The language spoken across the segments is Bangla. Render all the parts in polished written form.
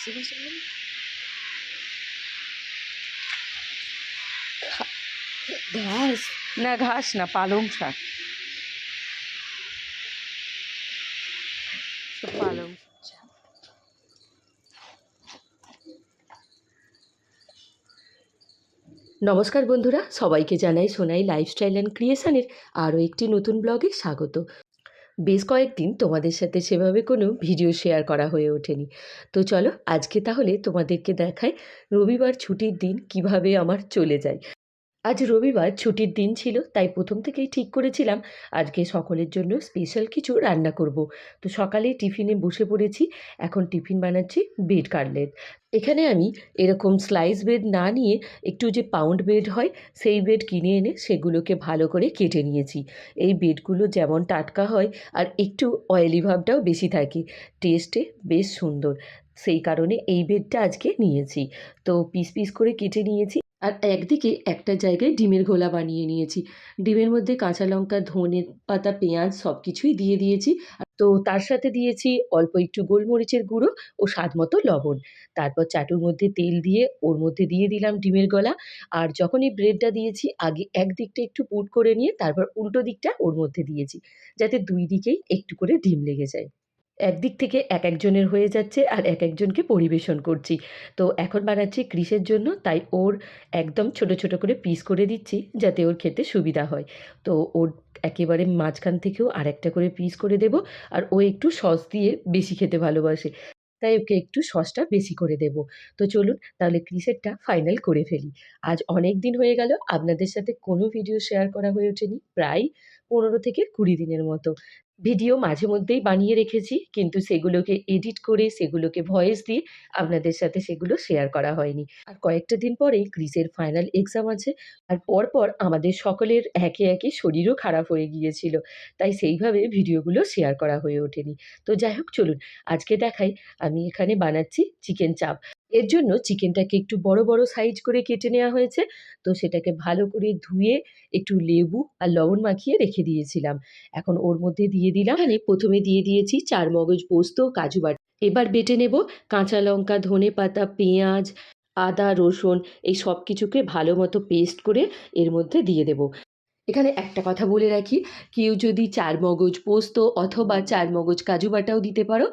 ঘাস না, ঘাস না, পালং শাক। পালং শাক। নমস্কার বন্ধুরা, সবাইকে জানাই সোনাই লাইফস্টাইল অ্যান্ড ক্রিয়েশনের আরও একটি নতুন ব্লগে স্বাগত। বেশ কয়েকদিন তোমাদের সাথে সেভাবে কোনো ভিডিও শেয়ার করা হয়ে ওঠেনি। তো চলো আজকে তাহলে তোমাদেরকে দেখাই রবিবার ছুটির দিন কিভাবে আমার চলে যায়। আজ রবিবার ছুটির দিন ছিল, তাই প্রথম থেকেই ঠিক করেছিলাম আজকে সকলের জন্য স্পেশাল কিছু রান্না করব। তো সকালেই টিফিনে বসে পড়েছি। এখন টিফিন বানাচ্ছি ব্রেড কাটলেট। এখানে আমি এরকম স্লাইস ব্রেড না নিয়ে একটু যে পাউন্ড ব্রেড হয় সেই ব্রেড কিনে এনে সেগুলোকে ভালো করে কেটে নিয়েছি। এই ব্রেডগুলো যেমন টাটকা হয় আর একটু অয়েলি ভাবটাও বেশি থাকে, টেস্টে বেশ সুন্দর। সেই কারণে এই ব্রেডটা আজকে নিয়েছি। তো পিস পিস করে কেটে নিয়েছি। আর একদিকে একটা জায়গায় ডিমের গোলা বানিয়ে নিয়েছি। ডিমের মধ্যে কাঁচা লঙ্কা, ধনে পাতা, পেঁয়াজ সব কিছুই দিয়ে দিয়েছি। তো তার সাথে দিয়েছি অল্প একটু গোলমরিচের গুঁড়ো ও স্বাদ মতো লবণ। তারপর চাটুর মধ্যে তেল দিয়ে ওর মধ্যে দিয়ে দিলাম ডিমের গলা। আর যখন এই ব্রেডটা দিয়েছি আগে একদিকটা একটু পুট করে নিয়ে তারপর উল্টো দিকটা ওর মধ্যে দিয়েছি, যাতে দুই দিকেই একটু করে ডিম লেগে যায়। একদিক থেকে একজনের হয়ে যাচ্ছে আর একজনকে পরিবেশন করছি। তো এখন বানাচ্ছি ক্রিসের জন্য, তাই ওর একদম ছোট ছোট করে পিস করে দিচ্ছি যাতে ওর খেতে সুবিধা হয়। তো ওর একেবারে মাঝখান থেকেও আরেকটা করে পিস করে দেব। আর ও একটু সস দিয়ে বেশি খেতে ভালোবাসে, তাই ওকে একটু সসটা বেশি করে দেব। তো চলুন তাহলে ক্রিসেরটা ফাইনাল করে ফেলি। আজ অনেক দিন হয়ে গেল আপনাদের সাথে কোনো ভিডিও শেয়ার করা হয়ে ওঠেনি, প্রায় 15 থেকে 20 দিনের মতো। ভিডিও মাঝে মধ্যেই বানিয়ে রেখেছি, কিন্তু সেগুলোকে এডিট করে সেগুলোকে ভয়েস দিয়ে আপনাদের সাথে সেগুলো শেয়ার করা হয়নি। আর কয়েকটা দিন পরেই ক্রিসের ফাইনাল এক্সাম আছে। আর পরপর আমাদের সকলের একে একে শরীরও খারাপ হয়ে গিয়েছিল, তাই সেইভাবে ভিডিওগুলো শেয়ার করা হয়ে ওঠেনি। তো যাই হোক চলুন আজকে দেখাই। আমি এখানে বানাচ্ছি চিকেন চাপ। এর জন্য চিকেনটাকে একটু বড় বড় সাইজ করে কেটে নেওয়া হয়েছে। তো সেটাকে ভালো করে ধুয়ে একটু লেবু আর লবণ মাখিয়ে রেখে দিয়েছিলাম। এখন ওর মধ্যে দিয়ে দিলাম, এখানে প্রথমে দিয়ে দিয়েছি 4 মগজ পোস্ত, কাজু বাটা। এবার বেটে নেব কাঁচা লঙ্কা, ধনে পাতা, পেঁয়াজ, আদা, রসুন এই সব কিছুকে ভালো মতো পেস্ট করে এর মধ্যে দিয়ে দেব। এখানে একটা কথা বলে রাখি, কেউ যদি 4 মগজ পোস্ত অথবা 4 মগজ কাজু বাটাও দিতে পারো,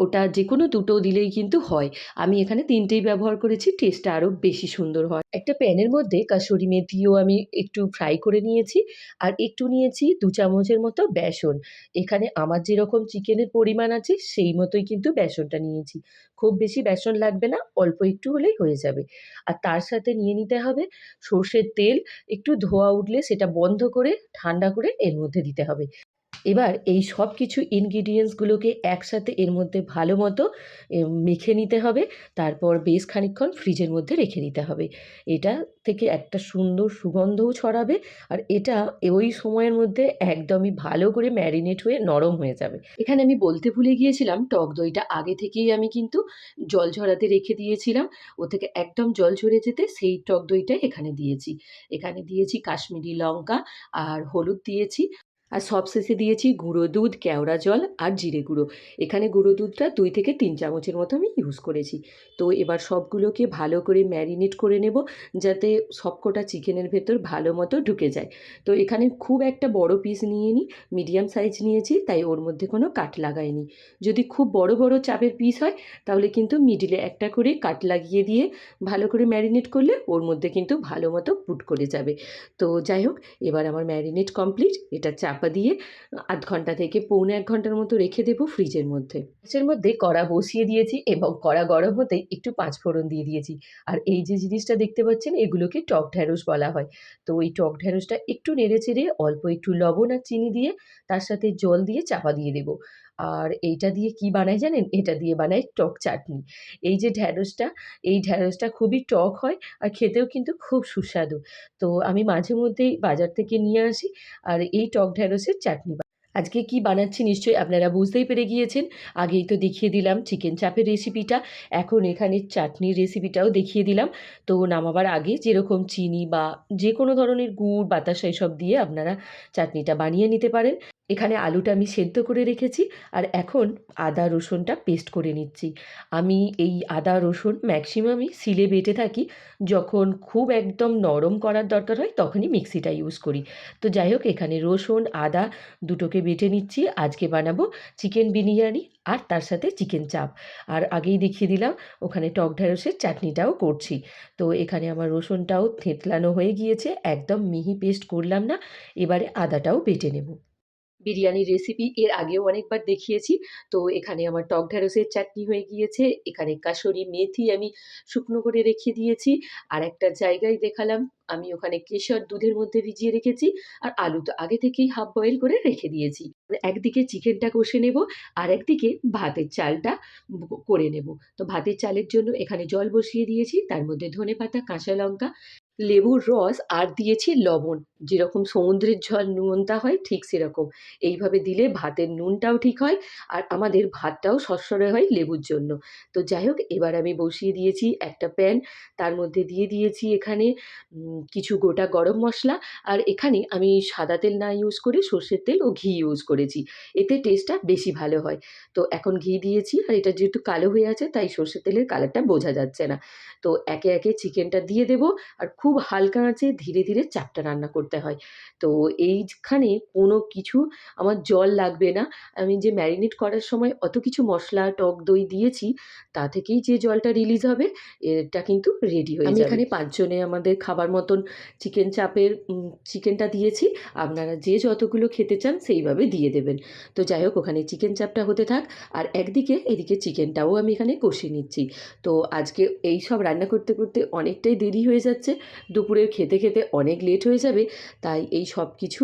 ওটা যেকোনো দুটো দিলেই কিন্তু হয়। আমি এখানে 3টেই ব্যবহার করেছি, টেস্টটা আরও বেশি সুন্দর হয়। একটা প্যানের মধ্যে কাসুরি মেথিও আমি একটু ফ্রাই করে নিয়েছি। আর একটু নিয়েছি 2 চামচের মতো বেসন। এখানে আমার যেরকম চিকেনের পরিমাণ আছে সেই মতোই কিন্তু বেসনটা নিয়েছি। খুব বেশি বেসন লাগবে না, অল্প একটু হলেই হয়ে যাবে। আর তার সাথে নিয়ে নিতে হবে সর্ষের তেল। একটু ধোঁয়া উঠলে সেটা বন্ধ করে ঠান্ডা করে এর মধ্যে দিতে হবে। এবার এই সব কিছু ইনগ্রিডিয়েন্টসগুলোকে একসাথে এর মধ্যে ভালো মতো মেখে নিতে হবে। তারপর বেশ খানিকক্ষণ ফ্রিজের মধ্যে রেখে দিতে হবে। এটা থেকে একটা সুন্দর সুগন্ধও ছড়াবে। আর এটা ওই সময়ের মধ্যে একদমই ভালো করে ম্যারিনেট হয়ে নরম হয়ে যাবে। এখানে আমি বলতে ভুলে গিয়েছিলাম, টক দইটা আগে থেকেই আমি কিন্তু জল ঝরাতে রেখে দিয়েছিলাম। ও থেকে একদম জল ঝরে যেতে সেই টক দইটাই এখানে দিয়েছি। এখানে দিয়েছি কাশ্মীরি লঙ্কা আর হলুদ দিয়েছি। আর সবশেষে দিয়েছি গুঁড়ো দুধ, কেওড়া জল আর জিরে গুঁড়ো। এখানে গুঁড়ো দুধটা 2 থেকে 3 চামচের মতো আমি ইউজ করেছি। তো এবার সবগুলোকে ভালো করে ম্যারিনেট করে নেব, যাতে সবকটা চিকেনের ভেতর ভালো মতো ঢুকে যায়। তো এখানে খুব একটা বড় পিস নিইনি, মিডিয়াম সাইজ নিয়েছি, তাই ওর মধ্যে কোনো কাট লাগাইনি। যদি খুব বড় বড় চাপের পিস হয় তাহলে কিন্তু মিডিলে একটা করে কাট লাগিয়ে দিয়ে ভালো করে ম্যারিনেট করলে ওর মধ্যে কিন্তু ভালো মতো পুট করে যাবে। তো যাই হোক, এবার আমার ম্যারিনেট কমপ্লিট। এটা চাপা দিয়ে আধ ঘন্টা থেকে পৌনে 1 ঘন্টার মতো রেখে দেবো ফ্রিজের মধ্যে। ফ্রিজের মধ্যে কড়া বসিয়ে দিয়েছি এবং কড়া গরম হতেই একটু 5 ফোড়ন দিয়ে দিয়েছি। আর এই যে জিনিসটা দেখতে পাচ্ছেন এগুলোকে টক ঢ্যাঁড়স বলা হয়। তো ওই টক ঢ্যাঁড়সটা একটু নেড়েচেড়ে অল্প একটু লবণ আর চিনি দিয়ে তার সাথে জল দিয়ে চাপা দিয়ে দেবো। আর এইটা দিয়ে কি বানাই জানেন? এটা দিয়ে বানাই টক চাটনি। এই যে ঢ্যাঁড়সটা, এই ঢ্যাঁড়সটা খুবই টক হয় আর খেতেও কিন্তু খুব সুস্বাদু। তো আমি মাঝে মধ্যেই বাজার থেকে নিয়ে আসি আর এই টক ঢ্যাঁড়সের চাটনি আজকে কি বানাচ্ছি নিশ্চয়ই আপনারা বুঝতেই পেরে গিয়েছেন। আগেই তো দেখিয়ে দিলাম চিকেন চাপের রেসিপিটা, এখন এখানে চাটনির রেসিপিটাও দেখিয়ে দিলাম। তো নামাবার আগে যেরকম চিনি বা যে কোনো ধরনের গুড়, বাতাসা এসব দিয়ে আপনারা চাটনিটা বানিয়ে নিতে পারেন। এখানে আলুটা আমি সেদ্ধ করে রেখেছি আর এখন আদা রসুনটা পেস্ট করে নিচ্ছি। আমি এই আদা রসুন ম্যাক্সিমামই শিলে বেটে থাকি, যখন খুব একদম নরম করার দরকার হয় তখনই মিক্সিটা ইউজ করি। তো যাই হোক, এখানে রসুন আদা দুটোকে বেটে নিচ্ছি। আজকে বানাবো চিকেন বিরিয়ানি আর তার সাথে চিকেন চাপ। আর আগেই দেখিয়ে দিলাম ওখানে টক ঢ্যাঁড়সের চাটনিটাও করছি। তো এখানে আমার রসুনটাও থেঁতলানো হয়ে গিয়েছে, একদম মিহি পেস্ট করলাম না। এবারে আদাটাও বেটে নেব। বিরিয়ানির রেসিপি এর আগেও অনেকবার দেখিয়েছি। তো এখানে আমার টক ঢ্যাঁড়সের চাটনি হয়ে গিয়েছে। এখানে কাসুরি মেথি আমি শুকনো করে রেখে দিয়েছি। আর একটা জায়গায় দেখালাম আমি ওখানে কেশর দুধের মধ্যে ভিজিয়ে রেখেছি। আর আলু তো আগে থেকেই হাফ বয়েল করে রেখে দিয়েছি। একদিকে চিকেনটা কষে নেব, আর একদিকে ভাতের চালটা করে নেব। তো ভাতের চালের জন্য এখানে জল বসিয়ে দিয়েছি, তার মধ্যে ধনেপাতা, কাঁচা লঙ্কা, লেবুর রস আর দিয়েছি লবণ। যেরকম সমুদ্রের জল নুনতা হয় ঠিক সেরকম। এইভাবে দিলে ভাতের নুনটাও ঠিক হয় আর আমাদের ভাতটাও সরসরে হয় লেবুর জন্য। তো যাই হোক, এবার আমি বসিয়ে দিয়েছি একটা প্যান। তার মধ্যে দিয়ে দিয়েছি এখানে কিছু গোটা গরম মশলা। আর এখানে আমি সাদা তেল না ইউজ করে সর্ষের তেল ও ঘি ইউজ করেছি। এতে টেস্টটা বেশি ভালো হয়। তো এখন ঘি দিয়েছি আর এটা যেহেতু কালো হয়ে আছে তাই সর্ষের তেলের কালারটা বোঝা যাচ্ছে না। তো একে একে চিকেনটা দিয়ে দেবো আর খুব হালকা আঁচে ধীরে ধীরে চাপটা রান্না করতে হয়। তো এইখানে কোনো কিছু আমার জল লাগবে না। আমি যে ম্যারিনেট করার সময় অত কিছু মশলা, টক দই দিয়েছি, তা থেকেই যে জলটা রিলিজ হবে, এটা কিন্তু রেডি হয়ে যাবে। আমি এখানে ৫ জনে আমাদের খাবার মতন চিকেন চাপের চিকেনটা দিয়েছি। আপনারা যে যতগুলো খেতে চান সেইভাবে দিয়ে দেবেন। তো যাই হোক, ওখানে চিকেন চাপটা হতে থাক আর এদিকে চিকেনটাও আমি এখানে কষিয়ে নিচ্ছি। তো আজকে এইসব রান্না করতে করতে অনেকটাই দেরি হয়ে যাচ্ছে। দুপুরের খেতে অনেক লেট হয়ে যাবে। তাই এই সব কিছু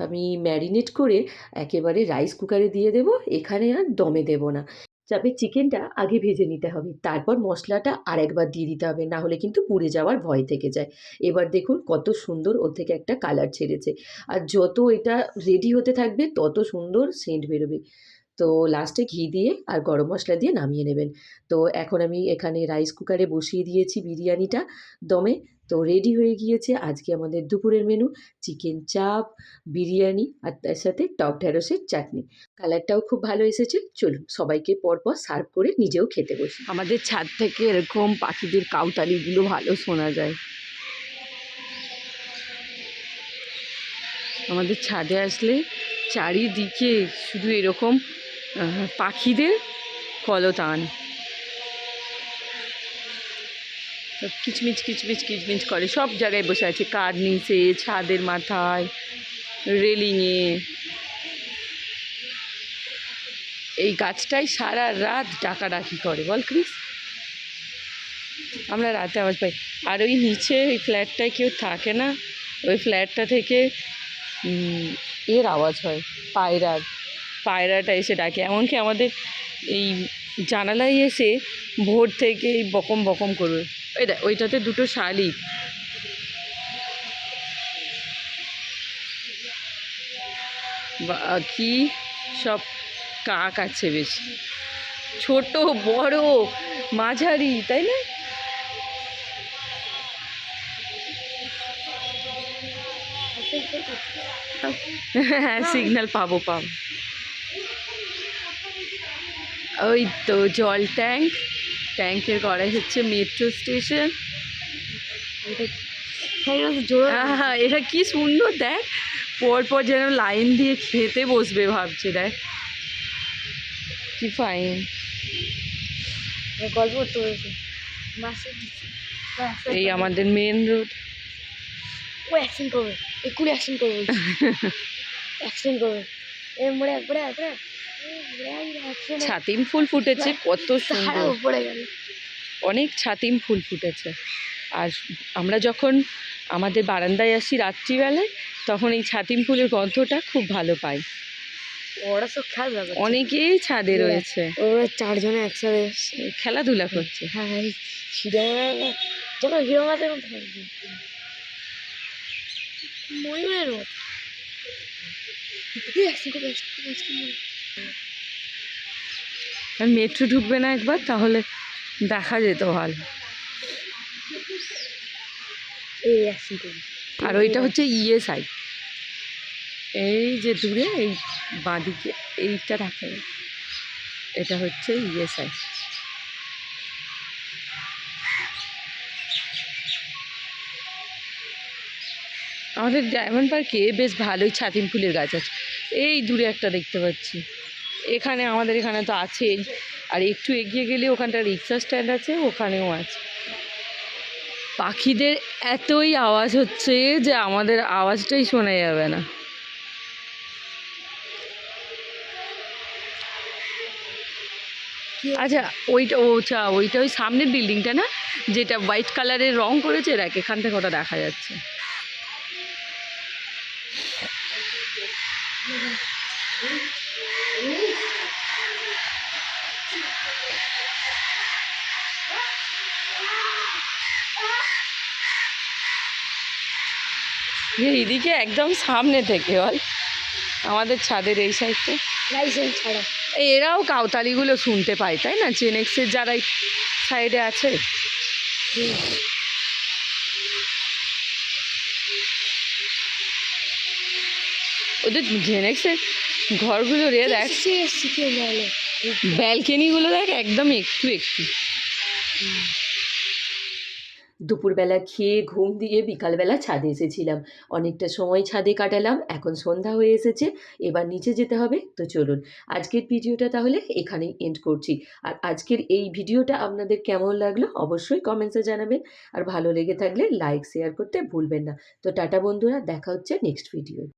আমি ম্যারিনেট করে একেবারে রাইস কুকারে দিয়ে দেবো। এখানে আর দমে দেবো না। চাপের চিকেনটা আগে ভেজে নিতে হবে। তারপর মশলাটা আরেকবার দিয়ে দিতে হবে। না হলে কিন্তু পুড়ে যাওয়ার ভয় থেকে যায়। এবার দেখুন কত সুন্দর ওর থেকে একটা কালার ছেড়েছে। আর যত এটা রেডি হতে থাকবে তত সুন্দর সেন্ট বেরোবে। তো লাস্টে ঘি দিয়ে আর গরম মশলা দিয়ে নামিয়ে নেবেন। তো এখন আমি এখানে রাইস কুকারে বসিয়ে দিয়েছি বিরিয়ানিটা দমে। তো রেডি হয়ে গিয়েছে আজকে আমাদের দুপুরের মেনু, চিকেন চাপ, বিরিয়ানি আর তার সাথে টক ঢ্যাঁড়সের চাটনি। কালারটাও খুব ভালো এসেছে। চলুন সবাইকে পরপর সার্ভ করে নিজেও খেতে বসি। আমাদের ছাদ থেকে এরকম পাখিদের কাউতালিগুলো ভালো শোনা যায়। আমাদের ছাদে আসলে চারিদিকে শুধু এরকম পাখিদের কলতান। সব কিচমিচ কিচমিচ কিচমিচ করে, সব জায়গায় বসে আছে, কার নিচে, ছাদের মাথায়, রেলিংয়ে। এই গাছটাই সারা রাত ডাকাডাকি করে, বল ক্রিস? আমরা রাতে আওয়াজ পাই। আর ওই নিচে ওই ফ্ল্যাটটায় কেউ থাকে না, ওই ফ্ল্যাটটা থেকে এর আওয়াজ হয়, পায়রাটা এসে ডাকে। এমনকি আমাদের এই জানালায় এসে ভোর থেকে এই বকম বকম করবে। ওই দেখ, ওইটাতে দুটো শালিক। কি সব কাক আছে বেশি, ছোট বড় মাঝারি, তাই না? হ্যাঁ, সিগন্যাল পাবো। ওই তো জল ট্যাঙ্কের গড়াই হচ্ছে মেট্রো স্টেশন। হ্যাঁ, এটা কি সুন্দর, দেখ পরপর যেন লাইন দিয়ে খেতে বসবে ভাবছে, দেখ কি ফাইন। গল্প তো এই আমাদের মেন রোড। ও অ্যাক্সিডেন্ট করবে, এক্ষুনি অ্যাক্সিডেন্ট করবে, অ্যাক্সিডেন্ট করবে। ছাতিম ফুল ফুটেছে কত সুন্দর, অনেক ছাতিম ফুল ফুটেছে। আর আমরা যখন আমাদের বারান্দায় আসি রাত্রিবেলায়, তখন এই ছাতিম ফুলের গন্ধটা খুব ভালো পাই। ওরা সব খেলা, অনেকেই ছাদে রয়েছে, ওরা 4 জনে একসাথে খেলাধুলা করছে। হ্যাঁ, হিরো হিরো মাছের মতো ময়ূরের মতো। মেট্রো ঢুকবে না একবার, তাহলে দেখা যেত ভালো। আর ওইটা হচ্ছে ESI। এই যে দূরে এই বাঁদিকে এইটা দেখা যায়, এটা হচ্ছে ইএসআই। আমাদের ডায়মন্ড পার্কে বেশ ভালোই ছাতিম ফুলের গাছ আছে। এই দূরে একটা দেখতে পাচ্ছি, এখানে আমাদের এখানে তো আছেই, আর একটু এগিয়ে গেলে ওখানটা রিক্সা স্ট্যান্ড আছে, ওখানেও আছে। পাখিদের এতই আওয়াজ হচ্ছে যে আমাদের আওয়াজটাই শোনা যাবে না। আচ্ছা, ওইটা ওই সামনের বিল্ডিংটা না, যেটা হোয়াইট কালারের রং করেছে দেখ, এখান থেকে ওটা দেখা যাচ্ছে। এইদিকে একদম সামনে থেকে বল, আমাদের ছাদের এই সাইডটা লাইসেন্স ছাড়া। এরাও কাউতালিগুলো শুনতে পায়, তাই না? জেনেক্সের যারা এই সাইডে আছে। ওদের জেনেক্সের ঘরগুলো রে দেখ, শিখে গেল। ব্যালকনিগুলো দেখ একদম একটু একটু। দুপুরবেলা খেয়ে ঘুম দিয়ে বিকালবেলা ছাদে এসেছিলাম, অনেকটা সময় ছাদে কাটালাম। এখন সন্ধ্যা হয়ে এসেছে, এবার নিচে যেতে হবে। তো চলুন আজকের ভিডিওটা তাহলে এখানেই এন্ড করছি। আর আজকের এই ভিডিওটা আপনাদের কেমন লাগলো অবশ্যই কমেন্টসে জানাবেন, আর ভালো লেগে থাকলে লাইক শেয়ার করতে ভুলবেন না। তো টাটা বন্ধুরা, দেখা হচ্ছে নেক্সট ভিডিও।